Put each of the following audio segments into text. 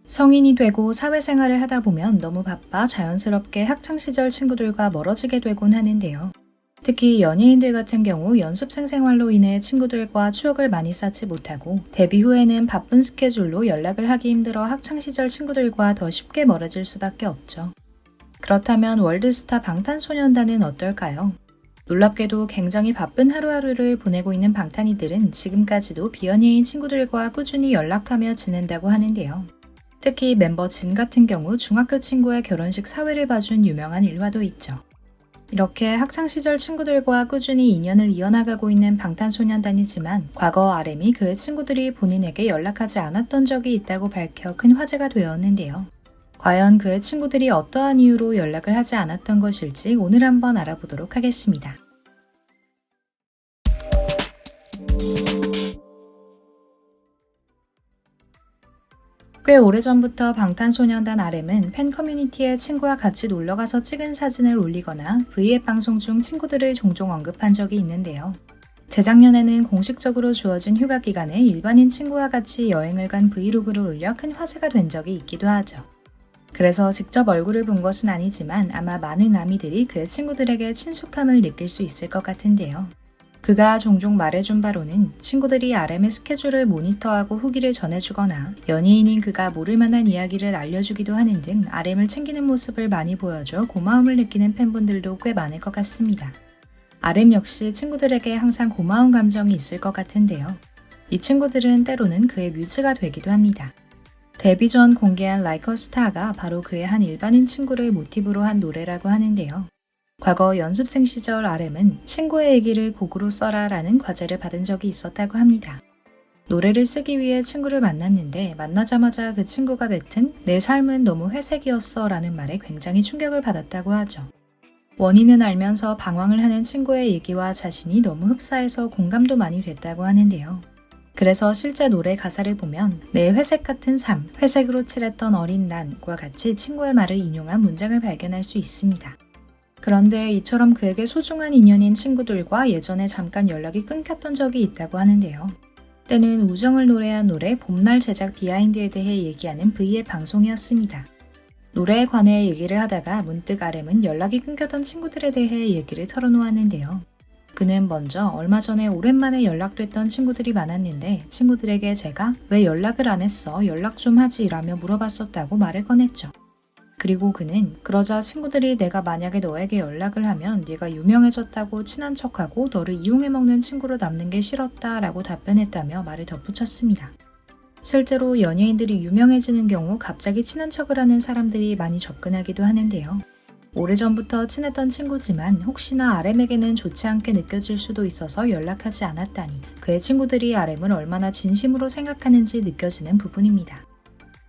성인이 되고 사회생활을 하다 보면 너무 바빠 자연스럽게 학창시절 친구들과 멀어지게 되곤 하는데요. 특히 연예인들 같은 경우 연습생 생활로 인해 친구들과 추억을 많이 쌓지 못하고 데뷔 후에는 바쁜 스케줄로 연락을 하기 힘들어 학창시절 친구들과 더 쉽게 멀어질 수밖에 없죠. 그렇다면 월드스타 방탄소년단은 어떨까요? 놀랍게도 굉장히 바쁜 하루하루를 보내고 있는 방탄이들은 지금까지도 비연예인 친구들과 꾸준히 연락하며 지낸다고 하는데요. 특히 멤버 진 같은 경우 중학교 친구의 결혼식 사회를 봐준 유명한 일화도 있죠. 이렇게 학창시절 친구들과 꾸준히 인연을 이어나가고 있는 방탄소년단이지만 과거 RM이 그의 친구들이 본인에게 연락하지 않았던 적이 있다고 밝혀 큰 화제가 되었는데요. 과연 그의 친구들이 어떠한 이유로 연락을 하지 않았던 것일지 오늘 한번 알아보도록 하겠습니다. 꽤 오래전부터 방탄소년단 RM은 팬 커뮤니티에 친구와 같이 놀러가서 찍은 사진을 올리거나 V앱 방송 중 친구들을 종종 언급한 적이 있는데요. 재작년에는 공식적으로 주어진 휴가 기간에 일반인 친구와 같이 여행을 간 브이로그를 올려 큰 화제가 된 적이 있기도 하죠. 그래서 직접 얼굴을 본 것은 아니지만 아마 많은 아미들이 그의 친구들에게 친숙함을 느낄 수 있을 것 같은데요. 그가 종종 말해준 바로는 친구들이 RM의 스케줄을 모니터하고 후기를 전해주거나 연예인인 그가 모를 만한 이야기를 알려주기도 하는 등 RM을 챙기는 모습을 많이 보여줘 고마움을 느끼는 팬분들도 꽤 많을 것 같습니다. RM 역시 친구들에게 항상 고마운 감정이 있을 것 같은데요. 이 친구들은 때로는 그의 뮤즈가 되기도 합니다. 데뷔 전 공개한 Like a Star가 바로 그의 한 일반인 친구를 모티브로 한 노래라고 하는데요. 과거 연습생 시절 RM은 친구의 얘기를 곡으로 써라 라는 과제를 받은 적이 있었다고 합니다. 노래를 쓰기 위해 친구를 만났는데 만나자마자 그 친구가 뱉은 내 삶은 너무 회색이었어 라는 말에 굉장히 충격을 받았다고 하죠. 원인은 알면서 방황을 하는 친구의 얘기와 자신이 너무 흡사해서 공감도 많이 됐다고 하는데요. 그래서 실제 노래 가사를 보면 내 회색 같은 삶, 회색으로 칠했던 어린 난과 같이 친구의 말을 인용한 문장을 발견할 수 있습니다. 그런데 이처럼 그에게 소중한 인연인 친구들과 예전에 잠깐 연락이 끊겼던 적이 있다고 하는데요. 때는 우정을 노래한 노래 봄날 제작 비하인드에 대해 얘기하는 V의 방송이었습니다. 노래에 관해 얘기를 하다가 문득 RM은 연락이 끊겼던 친구들에 대해 얘기를 털어놓았는데요. 그는 먼저 얼마 전에 오랜만에 연락됐던 친구들이 많았는데 친구들에게 제가 왜 연락을 안 했어? 연락 좀 하지 라며 물어봤었다고 말을 꺼냈죠. 그리고 그는 그러자 친구들이 내가 만약에 너에게 연락을 하면 네가 유명해졌다고 친한 척하고 너를 이용해 먹는 친구로 남는 게 싫었다 라고 답변했다며 말을 덧붙였습니다. 실제로 연예인들이 유명해지는 경우 갑자기 친한 척을 하는 사람들이 많이 접근하기도 하는데요. 오래전부터 친했던 친구지만 혹시나 RM에게는 좋지 않게 느껴질 수도 있어서 연락하지 않았다니 그의 친구들이 RM을 얼마나 진심으로 생각하는지 느껴지는 부분입니다.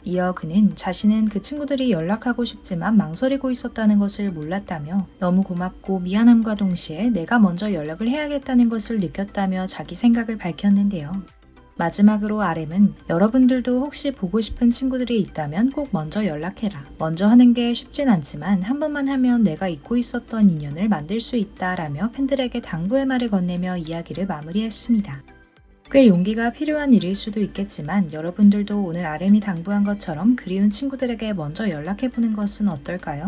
이어 그는 자신은 그 친구들이 연락하고 싶지만 망설이고 있었다는 것을 몰랐다며 너무 고맙고 미안함과 동시에 내가 먼저 연락을 해야겠다는 것을 느꼈다며 자기 생각을 밝혔는데요. 마지막으로 RM은 여러분들도 혹시 보고 싶은 친구들이 있다면 꼭 먼저 연락해라. 먼저 하는 게 쉽진 않지만 한 번만 하면 내가 잊고 있었던 인연을 만들 수 있다라며 팬들에게 당부의 말을 건네며 이야기를 마무리했습니다. 꽤 용기가 필요한 일일 수도 있겠지만 여러분들도 오늘 RM이 당부한 것처럼 그리운 친구들에게 먼저 연락해보는 것은 어떨까요?